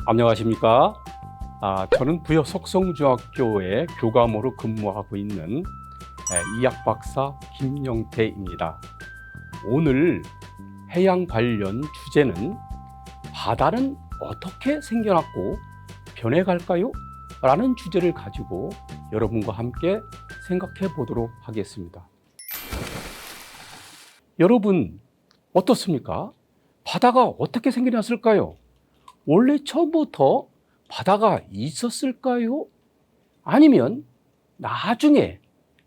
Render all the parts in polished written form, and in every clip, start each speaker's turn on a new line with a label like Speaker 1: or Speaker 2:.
Speaker 1: 안녕하십니까? 저는 부여 석성중학교의 교감으로 근무하고 있는 이학 박사 김영태입니다. 오늘 해양 관련 주제는 바다는 어떻게 생겨났고 변해갈까요? 라는 주제를 가지고 여러분과 함께 생각해 보도록 하겠습니다. 여러분 어떻습니까? 바다가 어떻게 생겨났을까요? 원래 처음부터 바다가 있었을까요? 아니면 나중에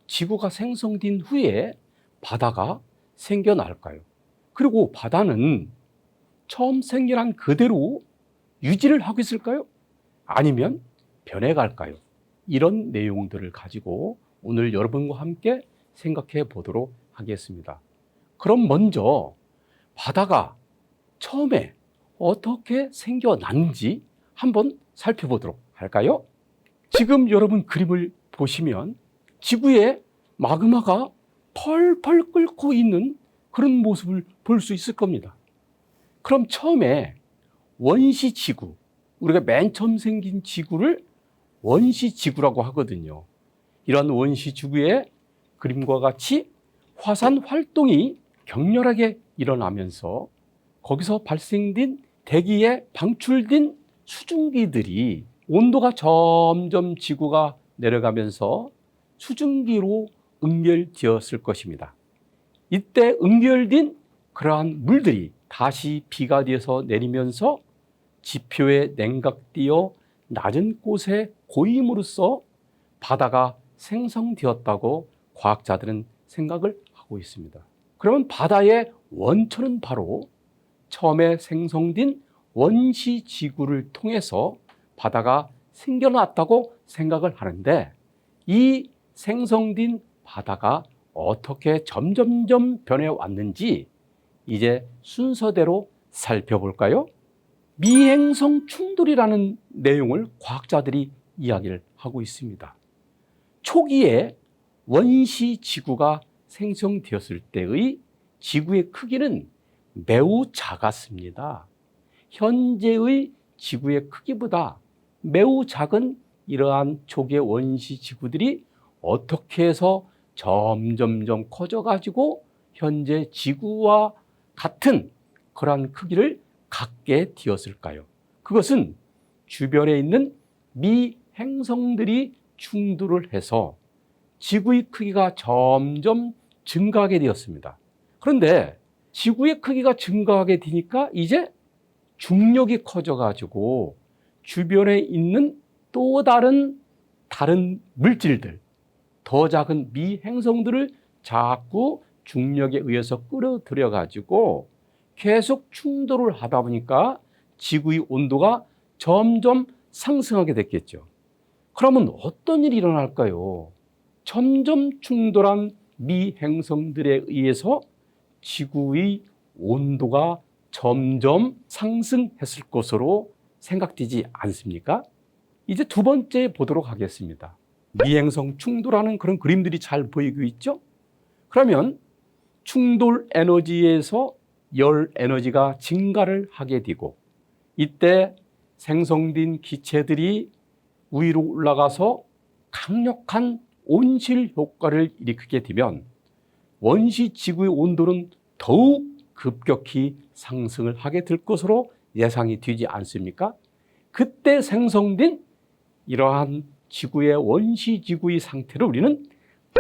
Speaker 1: 지구가 생성된 후에 바다가 생겨날까요? 그리고 바다는 처음 생겨난 그대로 유지를 하고 있을까요? 아니면 변해갈까요? 이런 내용들을 가지고 오늘 여러분과 함께 생각해 보도록 하겠습니다. 그럼 먼저 바다가 처음에 어떻게 생겨났는지 한번 살펴보도록 할까요? 지금 여러분 그림을 보시면 지구에 마그마가 펄펄 끓고 있는 그런 모습을 볼 수 있을 겁니다. 그럼 처음에 원시지구, 우리가 맨 처음 생긴 지구를 원시지구라고 하거든요. 이런 원시지구의 그림과 같이 화산 활동이 격렬하게 일어나면서 거기서 발생된 대기에 방출된 수증기들이 온도가 점점 지구가 내려가면서 수증기로 응결되었을 것입니다. 이때 응결된 그러한 물들이 다시 비가 되어서 내리면서 지표에 냉각되어 낮은 곳에 고임으로써 바다가 생성되었다고 과학자들은 생각을 하고 있습니다. 그러면 바다의 원천은 바로 처음에 생성된 원시지구를 통해서 바다가 생겨났다고 생각을 하는데, 이 생성된 바다가 어떻게 점점점 변해왔는지 이제 순서대로 살펴볼까요? 미행성 충돌이라는 내용을 과학자들이 이야기를 하고 있습니다. 초기에 원시지구가 생성되었을 때의 지구의 크기는 매우 작았습니다. 현재의 지구의 크기보다 매우 작은 이러한 초기의 원시 지구들이 어떻게 해서 점점점 커져가지고 현재 지구와 같은 그러한 크기를 갖게 되었을까요? 그것은 주변에 있는 미행성들이 충돌을 해서 지구의 크기가 점점 증가하게 되었습니다. 그런데 지구의 크기가 증가하게 되니까 이제 중력이 커져가지고 주변에 있는 또 다른 물질들, 더 작은 미행성들을 자꾸 중력에 의해서 끌어들여가지고 계속 충돌을 하다 보니까 지구의 온도가 점점 상승하게 됐겠죠. 그러면 어떤 일이 일어날까요? 점점 충돌한 미행성들에 의해서 지구의 온도가 점점 상승했을 것으로 생각되지 않습니까? 이제 두 번째 보도록 하겠습니다. 미행성 충돌하는 그런 그림들이 잘 보이고 있죠? 그러면 충돌 에너지에서 열 에너지가 증가를 하게 되고, 이때 생성된 기체들이 위로 올라가서 강력한 온실 효과를 일으키게 되면 원시 지구의 온도는 더욱 급격히 상승을 하게 될 것으로 예상이 되지 않습니까? 그때 생성된 이러한 지구의 원시 지구의 상태를 우리는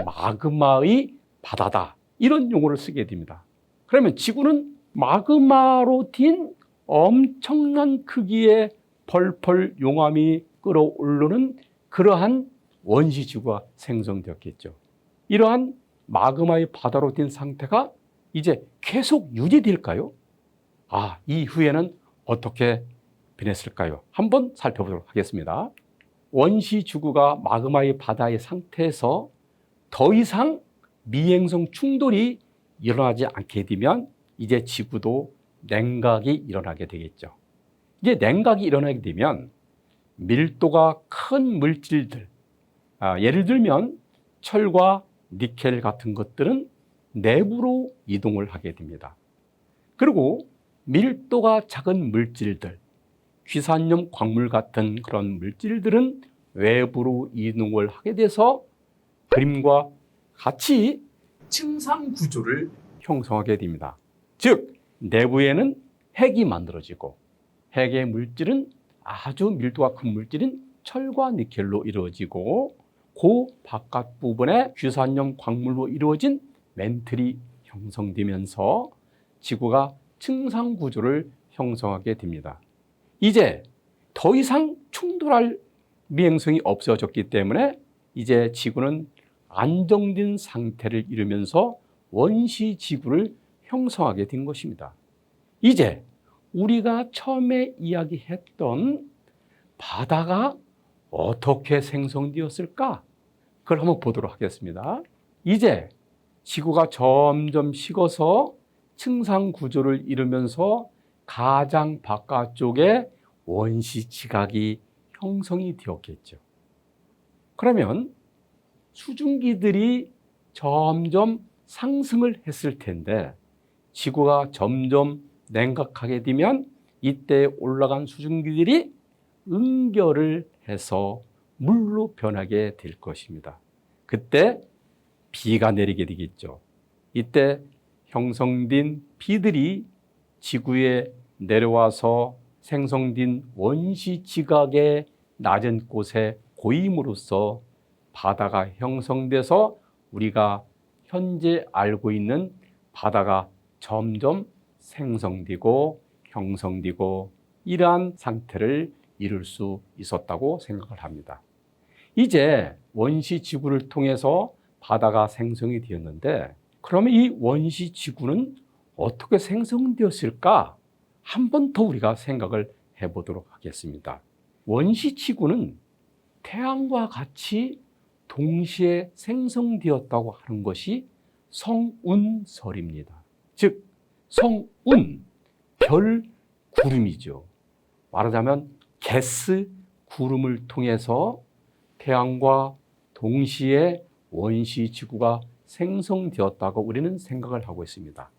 Speaker 1: 마그마의 바다다, 이런 용어를 쓰게 됩니다. 그러면 지구는 마그마로 된 엄청난 크기의 펄펄 용암이 끓어오르는 그러한 원시 지구가 생성되었겠죠. 이러한 마그마의 바다로 된 상태가 이제 계속 유지될까요? 이후에는 어떻게 변했을까요? 한번 살펴보도록 하겠습니다. 원시 지구가 마그마의 바다의 상태에서 더 이상 미행성 충돌이 일어나지 않게 되면 이제 지구도 냉각이 일어나게 되겠죠. 이제 냉각이 일어나게 되면 밀도가 큰 물질들, 예를 들면 철과 니켈 같은 것들은 내부로 이동을 하게 됩니다. 그리고 밀도가 작은 물질들, 귀산염 광물 같은 그런 물질들은 외부로 이동을 하게 돼서 그림과 같이 층상 구조를 형성하게 됩니다. 즉 내부에는 핵이 만들어지고 핵의 물질은 아주 밀도가 큰 물질인 철과 니켈로 이루어지고 그 바깥 부분에 귀산염 광물로 이루어진 멘틀이 형성되면서 지구가 층상 구조를 형성하게 됩니다. 이제 더 이상 충돌할 미행성이 없어졌기 때문에 이제 지구는 안정된 상태를 이루면서 원시 지구를 형성하게 된 것입니다. 이제 우리가 처음에 이야기했던 바다가 어떻게 생성되었을까? 그걸 한번 보도록 하겠습니다. 이제 지구가 점점 식어서 층상 구조를 이루면서 가장 바깥쪽에 원시 지각이 형성이 되었겠죠. 그러면 수증기들이 점점 상승을 했을 텐데 지구가 점점 냉각하게 되면 이때 올라간 수증기들이 응결을 해서 물로 변하게 될 것입니다. 그때 비가 내리게 되겠죠. 이때 형성된 비들이 지구에 내려와서 생성된 원시 지각의 낮은 곳에 고임으로써 바다가 형성돼서 우리가 현재 알고 있는 바다가 점점 생성되고 형성되고 이러한 상태를 이룰 수 있었다고 생각을 합니다. 이제 원시 지구를 통해서 바다가 생성이 되었는데 그러면 이 원시 지구는 어떻게 생성되었을까? 한 번 더 우리가 생각을 해보도록 하겠습니다. 원시 지구는 태양과 같이 동시에 생성되었다고 하는 것이 성운설입니다. 즉 성운, 별 구름이죠. 말하자면 가스 구름을 통해서 태양과 동시에 원시 지구가 생성되었다고 우리는 생각을 하고 있습니다.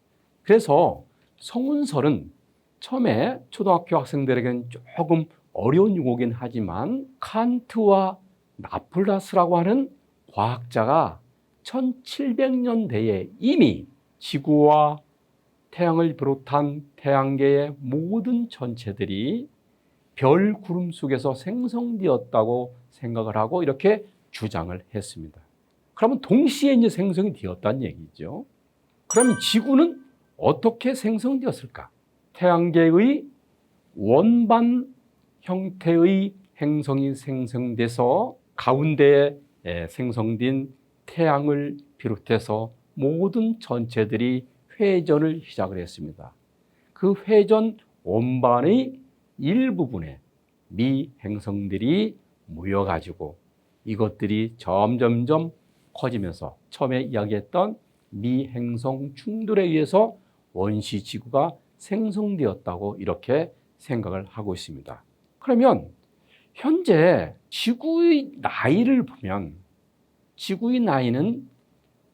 Speaker 1: 그래서 성운설은 처음에 초등학교 학생들에게는 조금 어려운 용어긴 하지만 칸트와 라플라스라고 하는 과학자가 1700년대에 이미 지구와 태양을 비롯한 태양계의 모든 전체들이 별 구름 속에서 생성되었다고 생각을 하고 이렇게 주장을 했습니다. 그러면 동시에 이제 생성이 되었다는 얘기죠. 그러면 지구는 어떻게 생성되었을까? 태양계의 원반 형태의 행성이 생성돼서 가운데에 생성된 태양을 비롯해서 모든 전체들이 회전을 시작을 했습니다. 그 회전 원반의 일부분에 미 행성들이 모여가지고 이것들이 점점점 커지면서 처음에 이야기했던 미 행성 충돌에 의해서 원시 지구가 생성되었다고 이렇게 생각을 하고 있습니다. 그러면 현재 지구의 나이를 보면 지구의 나이는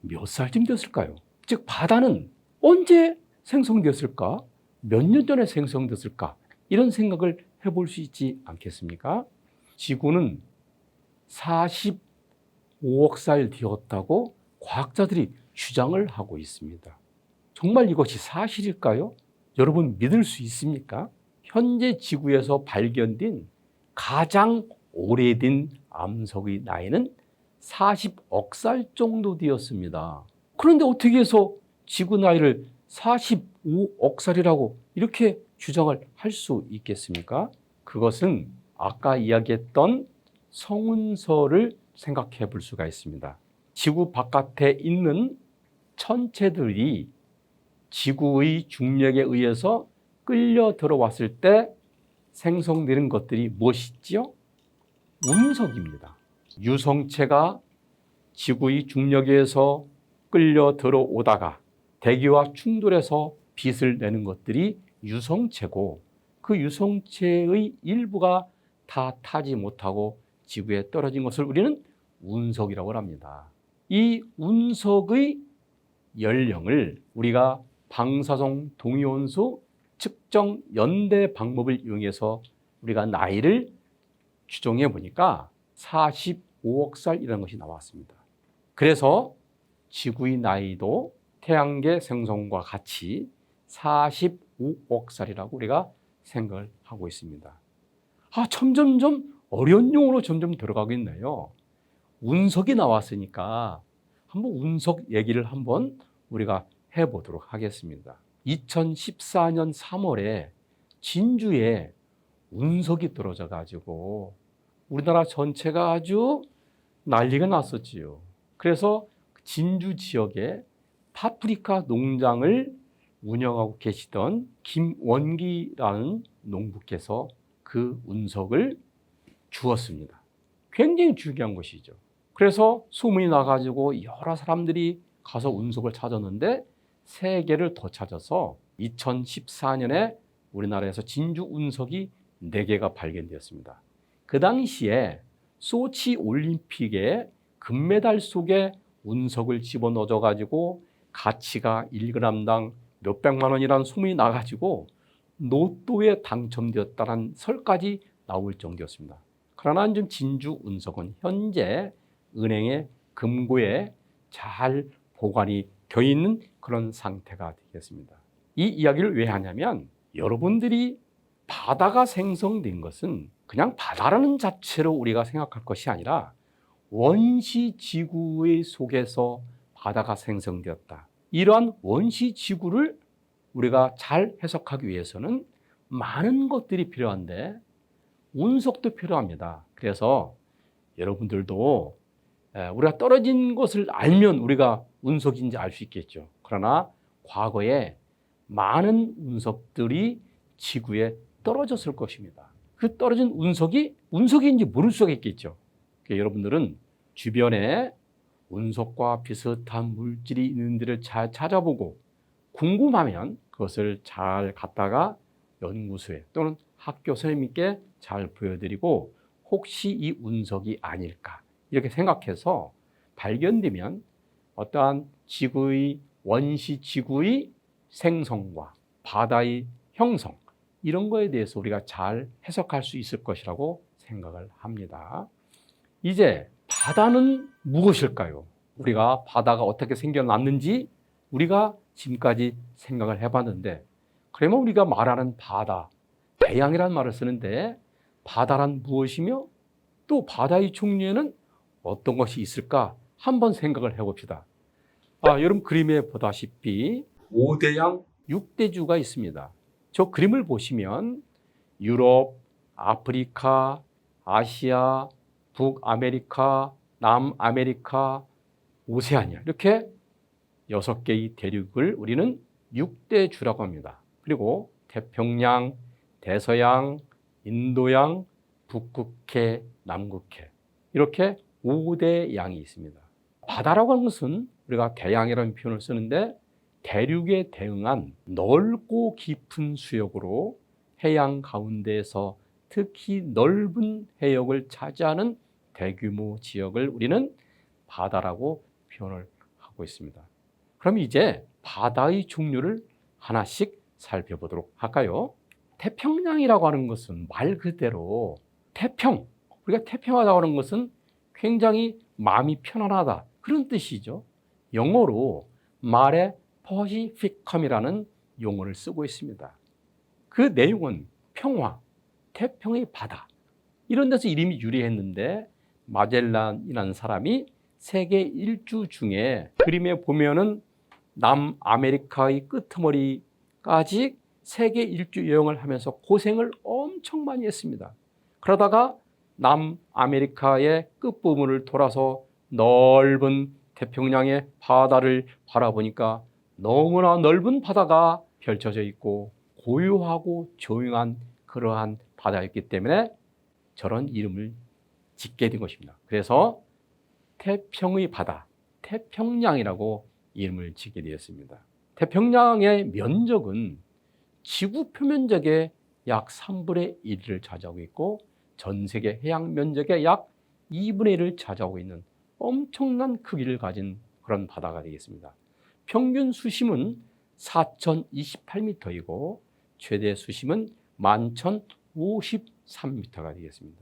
Speaker 1: 몇 살쯤 됐을까요? 즉 바다는 언제 생성되었을까? 몇 년 전에 생성됐을까? 이런 생각을 해볼 수 있지 않겠습니까? 지구는 45억 살 되었다고 과학자들이 주장을 하고 있습니다. 정말 이것이 사실일까요? 여러분 믿을 수 있습니까? 현재 지구에서 발견된 가장 오래된 암석의 나이는 40억 살 정도 되었습니다. 그런데 어떻게 해서 지구 나이를 45억 살이라고 이렇게 주장을 할 수 있겠습니까? 그것은 아까 이야기했던 성운설을 생각해 볼 수가 있습니다. 지구 바깥에 있는 천체들이 지구의 중력에 의해서 끌려 들어왔을 때 생성되는 것들이 무엇이지요? 운석입니다. 유성체가 지구의 중력에 의해서 끌려 들어오다가 대기와 충돌해서 빛을 내는 것들이 유성체고 그 유성체의 일부가 다 타지 못하고 지구에 떨어진 것을 우리는 운석이라고 합니다. 이 운석의 연령을 우리가 방사성 동위원소 측정 연대 방법을 이용해서 우리가 나이를 추정해 보니까 45억 살 이라는 것이 나왔습니다. 그래서 지구의 나이도 태양계 생성과 같이 45억 살이라고 우리가 생각을 하고 있습니다. 점점점 어려운 용어로 점점 들어가고 있네요. 운석이 나왔으니까 한번 운석 얘기를 한번 우리가 해보도록 하겠습니다. 2014년 3월에 진주에 운석이 떨어져 가지고 우리나라 전체가 아주 난리가 났었지요. 그래서 진주 지역에 파프리카 농장을 운영하고 계시던 김원기라는 농부께서 그 운석을 주었습니다. 굉장히 중요한 것이죠. 그래서 소문이 나가지고 여러 사람들이 가서 운석을 찾았는데 3개를 더 찾아서 2014년에 우리나라에서 진주 운석이 4개가 발견되었습니다. 그 당시에 소치 올림픽에 금메달 속에 운석을 집어넣어 가지고 가치가 1g당 몇백만 원이라는 소문이 나가지고 로또에 당첨되었다는 설까지 나올 정도였습니다. 그러나 지금 진주 운석은 현재 은행의 금고에 잘 보관이 되어 있는 그런 상태가 되겠습니다. 이 이야기를 왜 하냐면 여러분들이 바다가 생성된 것은 그냥 바다라는 자체로 우리가 생각할 것이 아니라 원시 지구의 속에서 바다가 생성되었다. 이러한 원시 지구를 우리가 잘 해석하기 위해서는 많은 것들이 필요한데 운석도 필요합니다. 그래서 여러분들도 우리가 떨어진 것을 알면 우리가 운석인지 알 수 있겠죠. 그러나 과거에 많은 운석들이 지구에 떨어졌을 것입니다. 그 떨어진 운석인지 모를 수가 있겠죠. 그러니까 여러분들은 주변에 운석과 비슷한 물질이 있는 데를 잘 찾아보고 궁금하면 그것을 잘 갖다가 연구소에 또는 학교 선생님께 잘 보여드리고 혹시 이 운석이 아닐까 이렇게 생각해서 발견되면 어떠한 지구의 원시 지구의 생성과 바다의 형성 이런 거에 대해서 우리가 잘 해석할 수 있을 것이라고 생각을 합니다. 이제 바다는 무엇일까요? 우리가 바다가 어떻게 생겨났는지 우리가 지금까지 생각을 해봤는데 그러면 우리가 말하는 바다, 대양이라는 말을 쓰는데 바다란 무엇이며 또 바다의 종류에는 어떤 것이 있을까 한번 생각을 해봅시다. 여러분 그림에 보다시피 5대양 6대주가 있습니다. 저 그림을 보시면 유럽, 아프리카, 아시아, 북아메리카, 남아메리카, 오세아니아 이렇게 6개의 대륙을 우리는 6대주라고 합니다. 그리고 태평양, 대서양, 인도양, 북극해, 남극해 이렇게 5대 양이 있습니다. 바다라고 하는 것은 우리가 대양이라는 표현을 쓰는데 대륙에 대응한 넓고 깊은 수역으로 해양 가운데에서 특히 넓은 해역을 차지하는 대규모 지역을 우리는 바다라고 표현을 하고 있습니다. 그럼 이제 바다의 종류를 하나씩 살펴보도록 할까요? 태평양이라고 하는 것은 말 그대로 우리가 태평하다고 하는 것은 굉장히 마음이 편안하다 그런 뜻이죠. 영어로 말에 퍼시피컴이라는 용어를 쓰고 있습니다. 그 내용은 평화, 태평의 바다 이런 데서 이름이 유래했는데 마젤란이라는 사람이 세계 일주 중에 그림에 보면은 남아메리카의 끄트머리까지 세계 일주 여행을 하면서 고생을 엄청 많이 했습니다. 그러다가 남아메리카의 끝부분을 돌아서 넓은 태평양의 바다를 바라보니까 너무나 넓은 바다가 펼쳐져 있고 고요하고 조용한 그러한 바다였기 때문에 저런 이름을 짓게 된 것입니다. 그래서 태평의 바다, 태평양이라고 이름을 짓게 되었습니다. 태평양의 면적은 지구 표면적의 약 3분의 1을 차지하고 있고 전 세계 해양 면적의 약 2분의 1을 차지하고 있는 엄청난 크기를 가진 그런 바다가 되겠습니다. 평균 수심은 4,028m이고 최대 수심은 53m가 되겠습니다.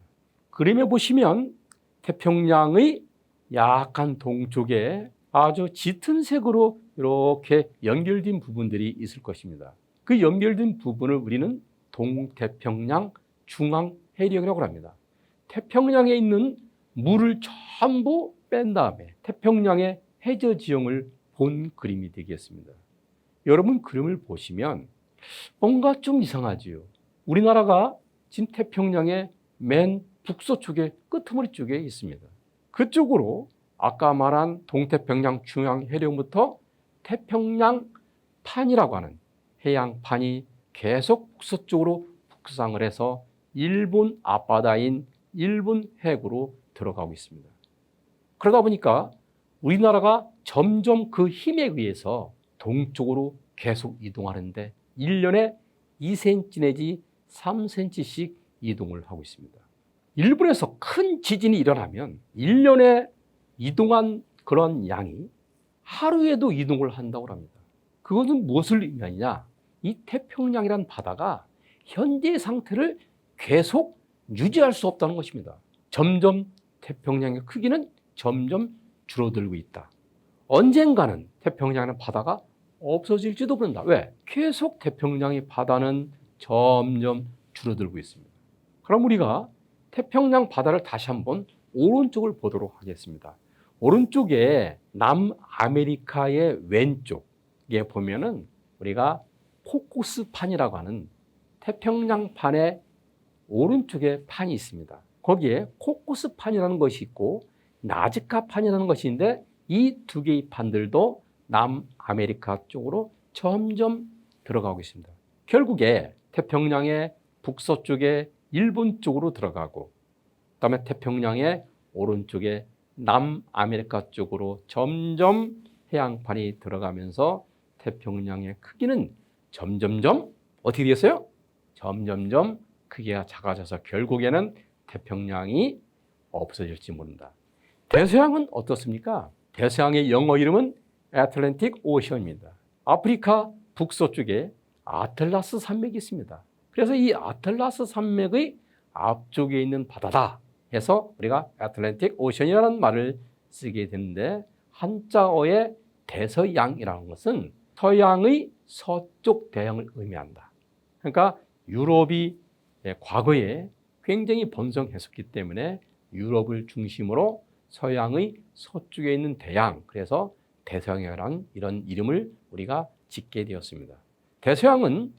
Speaker 1: 그림에 보시면 태평양의 약간 동쪽에 아주 짙은 색으로 이렇게 연결된 부분들이 있을 것입니다. 그 연결된 부분을 우리는 동태평양 중앙해력이라고 합니다. 태평양에 있는 물을 전부 뺀 다음에 태평양의 해저 지형을 본 그림이 되겠습니다. 여러분 그림을 보시면 뭔가 좀 이상하지요. 우리나라가 지금 태평양의 맨 북서쪽에 끄트머리 쪽에 있습니다. 그쪽으로 아까 말한 동태평양 중앙해력부터 태평양판이라고 하는 해양판이 계속 북서쪽으로 북상을 해서 일본 앞바다인 일본 해구로 들어가고 있습니다. 그러다 보니까 우리나라가 점점 그 힘에 의해서 동쪽으로 계속 이동하는데 1년에 2cm 내지 3cm씩 이동을 하고 있습니다. 일본에서 큰 지진이 일어나면 1년에 이동한 그런 양이 하루에도 이동을 한다고 합니다. 그것은 무엇을 의미하느냐? 이 태평양이라는 바다가 현재의 상태를 계속 유지할 수 없다는 것입니다. 점점 태평양의 크기는 점점 줄어들고 있다. 언젠가는 태평양의 바다가 없어질지도 모른다. 왜? 계속 태평양의 바다는 점점 줄어들고 있습니다. 그럼 우리가 태평양 바다를 다시 한번 오른쪽을 보도록 하겠습니다. 오른쪽에 남아메리카의 왼쪽에 보면은 우리가 코코스판이라고 하는 태평양판의 오른쪽에 판이 있습니다. 거기에 코코스판이라는 것이 있고 나즈카판이라는 것이 있는데 이 두 개의 판들도 남아메리카 쪽으로 점점 들어가고 있습니다. 결국에 태평양의 북서쪽에 일본 쪽으로 들어가고 그다음에 태평양의 오른쪽에 남아메리카 쪽으로 점점 해양판이 들어가면서 태평양의 크기는 점점점 어떻게 되겠어요? 점점점 크기가 작아져서 결국에는 태평양이 없어질지 모른다. 대서양은 어떻습니까? 대서양의 영어 이름은 애틀랜틱 오션입니다. 아프리카 북서쪽에 아틀라스 산맥이 있습니다. 그래서 이 아틀라스 산맥의 앞쪽에 있는 바다다 해서 우리가 애틀랜틱 오션이라는 말을 쓰게 되는데 한자어의 대서양이라는 것은 서양의 서쪽 대양을 의미한다. 그러니까 유럽이 과거에 굉장히 번성했었기 때문에 유럽을 중심으로 서양의 서쪽에 있는 대양, 그래서 대서양이라는 이런 이름을 우리가 짓게 되었습니다. 대서양은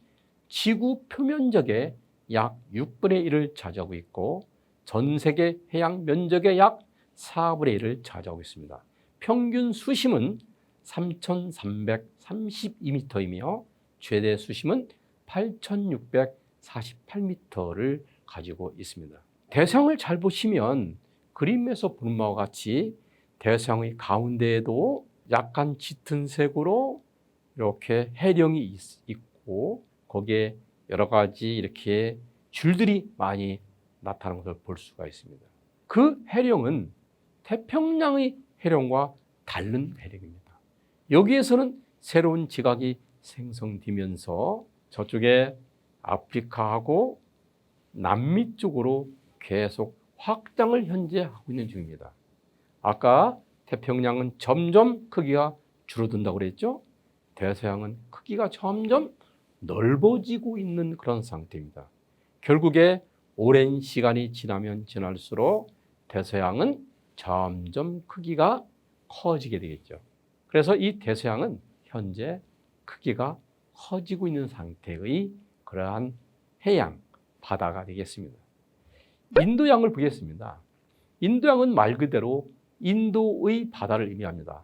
Speaker 1: 지구 표면적의 약 6분의 1을 차지하고 있고 전 세계 해양 면적의 약 4분의 1을 차지하고 있습니다. 평균 수심은 3,332m이며 최대 수심은 8,648m를 가지고 있습니다. 대서양을 잘 보시면 그림에서 보는 바와 같이 대서양의 가운데에도 약간 짙은 색으로 이렇게 해령이 있고 거기에 여러 가지 이렇게 줄들이 많이 나타나는 것을 볼 수가 있습니다. 그 해령은 태평양의 해령과 다른 해령입니다. 여기에서는 새로운 지각이 생성되면서 저쪽에 아프리카하고 남미 쪽으로 계속 확장을 현재 하고 있는 중입니다. 아까 태평양은 점점 크기가 줄어든다고 그랬죠? 대서양은 크기가 점점 넓어지고 있는 그런 상태입니다. 결국에 오랜 시간이 지나면 지날수록 대서양은 점점 크기가 커지게 되겠죠. 그래서 이 대서양은 현재 크기가 커지고 있는 상태의 그러한 해양, 바다가 되겠습니다. 인도양을 보겠습니다. 인도양은 말 그대로 인도의 바다를 의미합니다.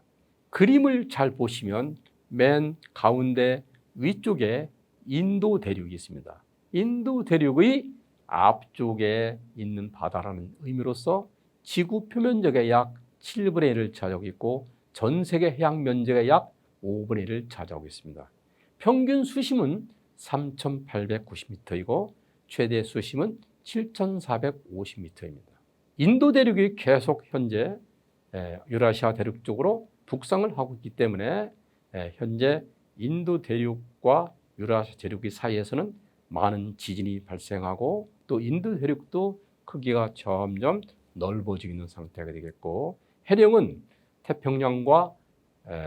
Speaker 1: 그림을 잘 보시면 맨 가운데 위쪽에 인도 대륙이 있습니다. 인도 대륙의 앞쪽에 있는 바다라는 의미로서 지구 표면적의 약 7분의 1을 차지하고 있고 전 세계 해양 면적의 약 5분의 1을 차지하고 있습니다. 평균 수심은 3,890m이고 최대 수심은 7,450m입니다. 인도 대륙이 계속 현재 유라시아 대륙 쪽으로 북상을 하고 있기 때문에 현재 인도 대륙과 유라시아 대륙의 사이에서는 많은 지진이 발생하고 또 인도 대륙도 크기가 점점 넓어지고 있는 상태가 되겠고, 해령은 태평양과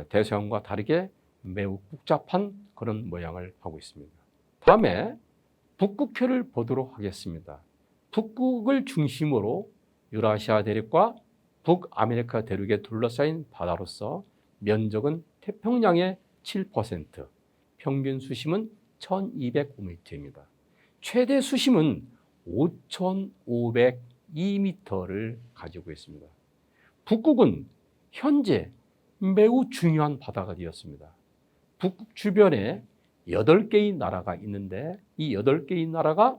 Speaker 1: 대서양과 다르게 매우 복잡한 그런 모양을 하고 있습니다. 다음에 북극해를 보도록 하겠습니다. 북극을 중심으로 유라시아 대륙과 북아메리카 대륙에 둘러싸인 바다로서 면적은 태평양의 7%, 평균 수심은 1205m입니다. 최대 수심은 5502m를 가지고 있습니다. 북극은 현재 매우 중요한 바다가 되었습니다. 북극 주변에 8개의 나라가 있는데 이 8개의 나라가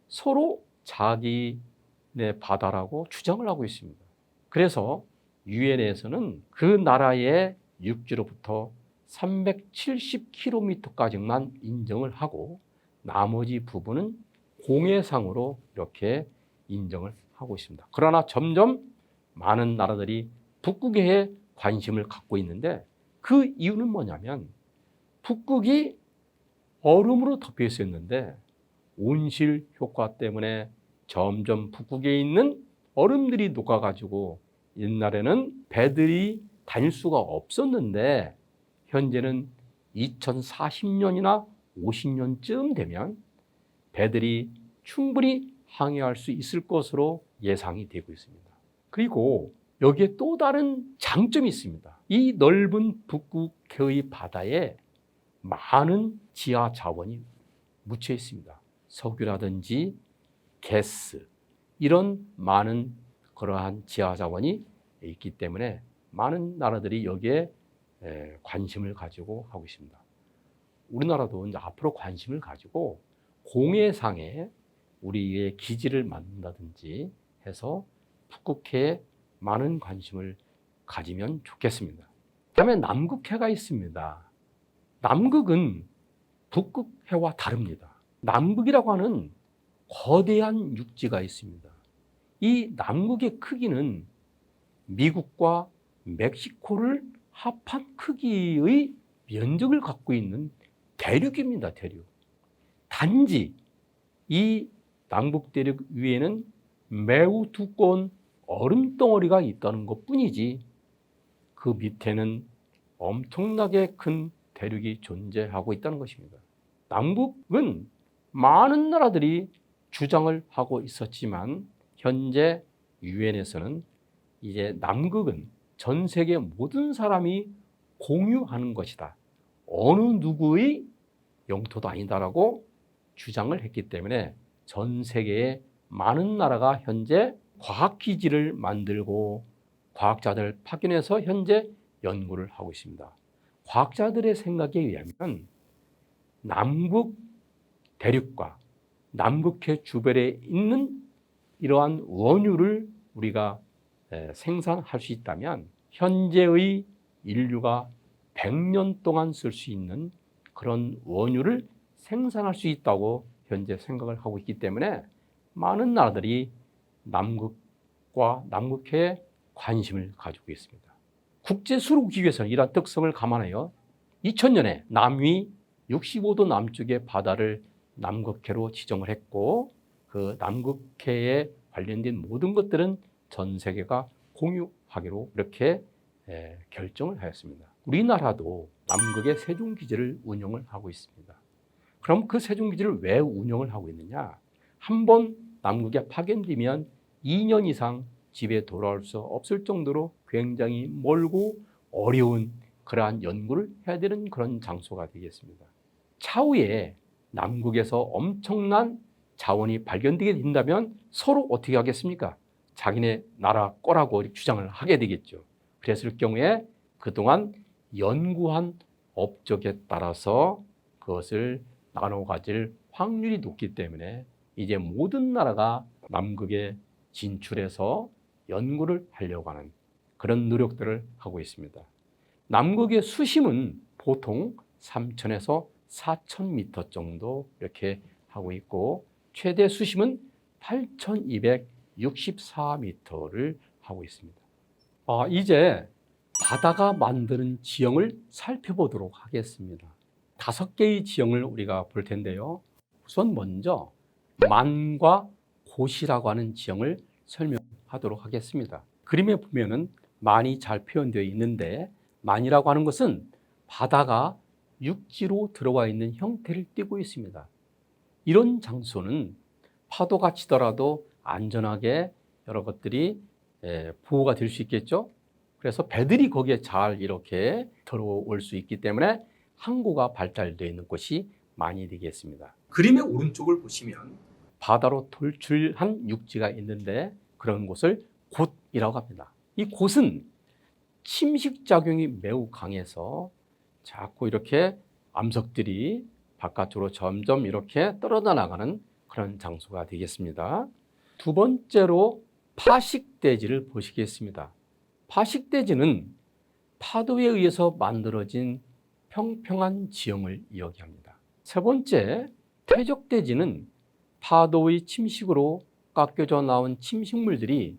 Speaker 1: 서로 자기네 바다라고 주장을 하고 있습니다. 그래서 유엔에서는 그 나라의 육지로부터 370km까지만 인정을 하고 나머지 부분은 공해상으로 이렇게 인정을 하고 있습니다. 그러나 점점 많은 나라들이 북극해에 관심을 갖고 있는데 그 이유는 뭐냐면 북극이 얼음으로 덮여 있었는데 온실 효과 때문에 점점 북극에 있는 얼음들이 녹아가지고 옛날에는 배들이 다닐 수가 없었는데 현재는 2040년이나 50년쯤 되면 배들이 충분히 항해할 수 있을 것으로 예상이 되고 있습니다. 그리고 여기에 또 다른 장점이 있습니다. 이 넓은 북극해의 바다에 많은 지하 자원이 묻혀 있습니다. 석유라든지 가스, 이런 많은 그러한 지하 자원이 있기 때문에 많은 나라들이 여기에 관심을 가지고 하고 있습니다. 우리나라도 이제 앞으로 관심을 가지고 공해상에 우리의 기지를 만든다든지 해서 북극해에 많은 관심을 가지면 좋겠습니다. 다음에 남극해가 있습니다. 남극은 북극해와 다릅니다. 남극이라고 하는 거대한 육지가 있습니다. 이 남극의 크기는 미국과 멕시코를 합한 크기의 면적을 갖고 있는 대륙입니다. 대륙. 단지 이 남극 대륙 위에는 매우 두꺼운 얼음 덩어리가 있다는 것뿐이지 그 밑에는 엄청나게 큰 대륙이 존재하고 있다는 것입니다. 남극은 많은 나라들이 주장을 하고 있었지만 현재 유엔에서는 이제 남극은 전 세계 모든 사람이 공유하는 것이다. 어느 누구의 영토도 아니다라고 주장을 했기 때문에 전 세계의 많은 나라가 현재 과학기지를 만들고 과학자들 파견해서 현재 연구를 하고 있습니다. 과학자들의 생각에 의하면 남극 대륙과 남극해 주변에 있는 이러한 원유를 우리가 생산할 수 있다면 현재의 인류가 100년 동안 쓸 수 있는 그런 원유를 생산할 수 있다고 현재 생각을 하고 있기 때문에 많은 나라들이 남극과 남극해에 관심을 가지고 있습니다. 국제수로기구에서는 이러한 특성을 감안하여 2000년에 남위 65도 남쪽의 바다를 남극해로 지정을 했고 그 남극해에 관련된 모든 것들은 전 세계가 공유하기로 이렇게 결정을 하였습니다. 우리나라도 남극의 세종기지를 운영을 하고 있습니다. 그럼 그 세종기지를 왜 운영을 하고 있느냐? 한번 남극에 파견되면 2년 이상 집에 돌아올 수 없을 정도로 굉장히 멀고 어려운 그러한 연구를 해야 되는 그런 장소가 되겠습니다. 차후에 남극에서 엄청난 자원이 발견되게 된다면 서로 어떻게 하겠습니까? 자기네 나라 거라고 주장을 하게 되겠죠. 그랬을 경우에 그동안 연구한 업적에 따라서 그것을 나눠 가질 확률이 높기 때문에 이제 모든 나라가 남극에 진출해서 연구를 하려고 하는 그런 노력들을 하고 있습니다. 남극의 수심은 보통 3,000에서 4,000m 정도 이렇게 하고 있고 최대 수심은 8,264m를 하고 있습니다. 이제 바다가 만드는 지형을 살펴보도록 하겠습니다. 5개의 지형을 우리가 볼 텐데요. 우선 먼저 만과 고시라고 하는 지형을 설명하도록 하겠습니다. 그림에 보면은 만이 잘 표현되어 있는데, 만이라고 하는 것은 바다가 육지로 들어와 있는 형태를 띠고 있습니다. 이런 장소는 파도가 치더라도 안전하게 여러 것들이 보호가 될 수 있겠죠. 그래서 배들이 거기에 잘 이렇게 들어올 수 있기 때문에 항구가 발달되어 있는 곳이 많이 되겠습니다. 그림의 오른쪽을 보시면 바다로 돌출한 육지가 있는데, 그런 곳을 곧이라고 합니다. 이 곧은 침식작용이 매우 강해서 자꾸 이렇게 암석들이 바깥으로 점점 이렇게 떨어져 나가는 그런 장소가 되겠습니다. 두 번째로 파식대지를 보시겠습니다. 파식대지는 파도에 의해서 만들어진 평평한 지형을 이야기합니다. 세 번째, 퇴적대지는 파도의 침식으로 깎여져 나온 침식물들이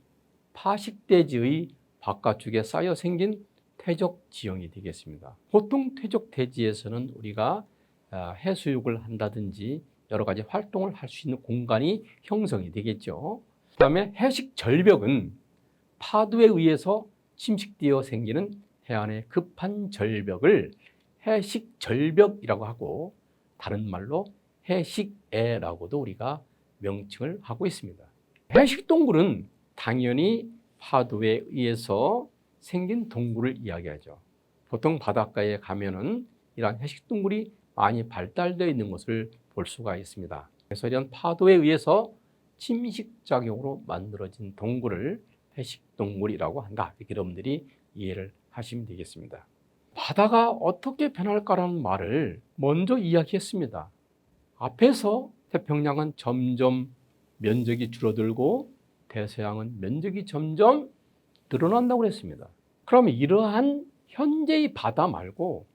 Speaker 1: 파식대지의 바깥쪽에 쌓여 생긴 퇴적 지형이 되겠습니다. 보통 퇴적 대지에서는 우리가 해수욕을 한다든지 여러 가지 활동을 할 수 있는 공간이 형성이 되겠죠. 그 다음에 해식 절벽은 파도에 의해서 침식되어 생기는 해안의 급한 절벽을 해식 절벽이라고 하고, 다른 말로 해식애라고도 우리가 명칭을 하고 있습니다. 해식 동굴은 당연히 파도에 의해서 생긴 동굴을 이야기하죠. 보통 바닷가에 가면은 이러한 해식 동굴이 많이 발달되어 있는 것을 볼 수가 있습니다. 그래서 이런 파도에 의해서 침식작용으로 만들어진 동굴을 해식 동굴이라고 한다. 이렇게 여러분들이 이해를 하시면 되겠습니다. 바다가 어떻게 변할까라는 말을 먼저 이야기했습니다. 앞에서 태평양은 점점 면적이 줄어들고 대서양은 면적이 점점 늘어난다고 했습니다. 그러면 이러한 현재의 바다 말고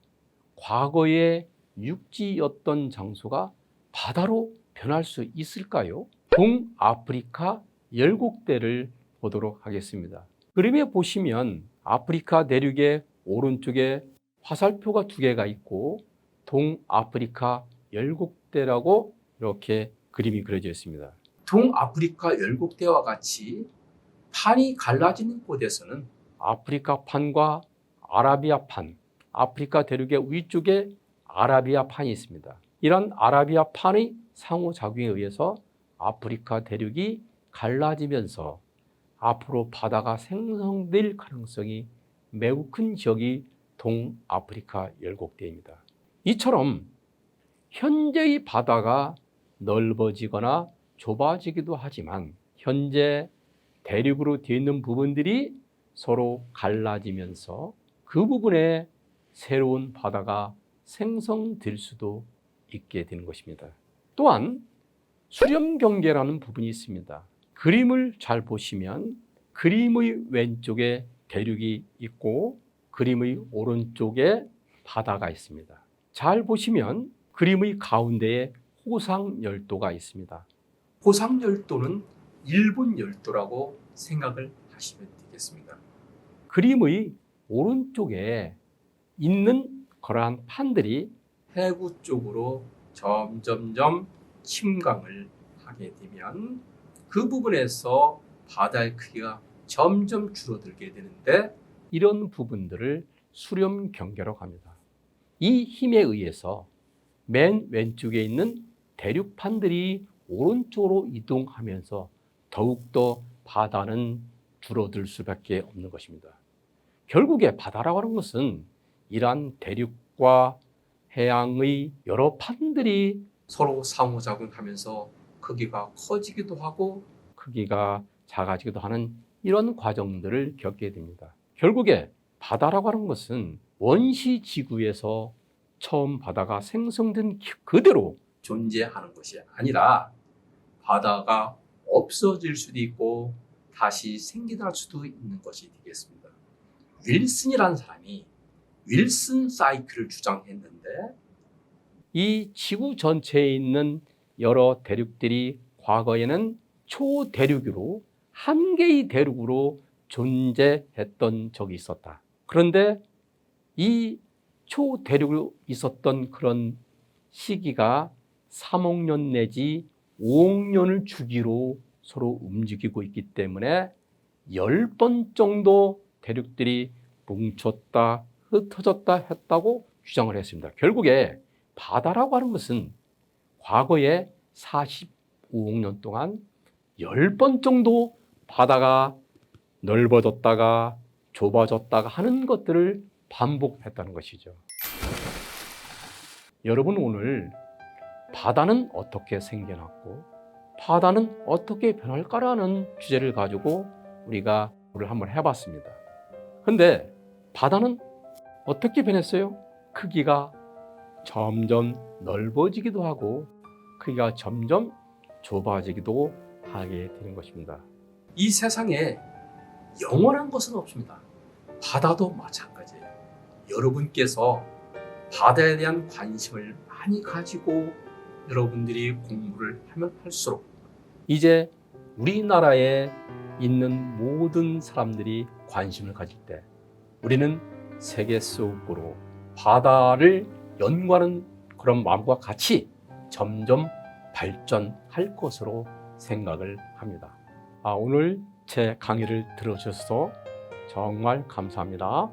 Speaker 1: 과거의 육지였던 장소가 바다로 변할 수 있을까요? 동아프리카 열곡대를 보도록 하겠습니다. 그림에 보시면 아프리카 내륙의 오른쪽에 화살표가 두 개가 있고 동아프리카 열곡대라고 이렇게 그림이 그려져 있습니다. 동아프리카 열곡대와 같이 판이 갈라지는 곳에서는 아프리카 판과 아라비아 판, 아프리카 대륙의 위쪽에 아라비아 판이 있습니다. 이런 아라비아 판의 상호작용에 의해서 아프리카 대륙이 갈라지면서 앞으로 바다가 생성될 가능성이 매우 큰 지역이 동아프리카 열곡대입니다. 이처럼 현재의 바다가 넓어지거나 좁아지기도 하지만 현재 대륙으로 되어 있는 부분들이 서로 갈라지면서 그 부분에 새로운 바다가 생성될 수도 있게 되는 것입니다. 또한 수렴경계라는 부분이 있습니다. 그림을 잘 보시면 그림의 왼쪽에 대륙이 있고 그림의 오른쪽에 바다가 있습니다. 잘 보시면 그림의 가운데에 호상열도가 있습니다. 호상열도는 일본 열도라고 생각을 하시면 되겠습니다. 그림의 오른쪽에 있는 그러한 판들이 해구 쪽으로 점점점 침강을 하게 되면 그 부분에서 바다의 크기가 점점 줄어들게 되는데, 이런 부분들을 수렴경계라고 합니다. 이 힘에 의해서 맨 왼쪽에 있는 대륙판들이 오른쪽으로 이동하면서 더욱더 바다는 줄어들 수밖에 없는 것입니다. 결국에 바다라고 하는 것은 이러한 대륙과 해양의 여러 판들이 서로 상호작용하면서 크기가 커지기도 하고 크기가 작아지기도 하는 이런 과정들을 겪게 됩니다. 결국에 바다라고 하는 것은 원시 지구에서 처음 바다가 생성된 그대로 존재하는 것이 아니라 바다가 없어질 수도 있고 다시 생겨날 수도 있는 것이 되겠습니다. 윌슨이라는 사람이 윌슨 사이클을 주장했는데, 이 지구 전체에 있는 여러 대륙들이 과거에는 초대륙으로 한 개의 대륙으로 존재했던 적이 있었다. 그런데 이 초대륙으로 있었던 그런 시기가 3억 년 내지 5억 년을 주기로 서로 움직이고 있기 때문에 10번 정도 대륙들이 뭉쳤다, 흩어졌다 했다고 주장을 했습니다. 결국에 바다라고 하는 것은 과거에 45억 년 동안 10번 정도 바다가 넓어졌다가 좁아졌다가 하는 것들을 반복했다는 것이죠. 여러분, 오늘 바다는 어떻게 생겨났고 바다는 어떻게 변할까라는 주제를 가지고 우리가 오늘 한번 해봤습니다. 근데 바다는 어떻게 변했어요? 크기가 점점 넓어지기도 하고 크기가 점점 좁아지기도 하게 되는 것입니다. 이 세상에 영원한 것은 없습니다. 바다도 마찬가지예요. 여러분께서 바다에 대한 관심을 많이 가지고 여러분들이 공부를 하면 할수록 이제 우리나라에 있는 모든 사람들이 관심을 가질 때 우리는 세계 속으로 바다를 연구하는 그런 마음과 같이 점점 발전할 것으로 생각을 합니다. 오늘 제 강의를 들어주셔서 정말 감사합니다.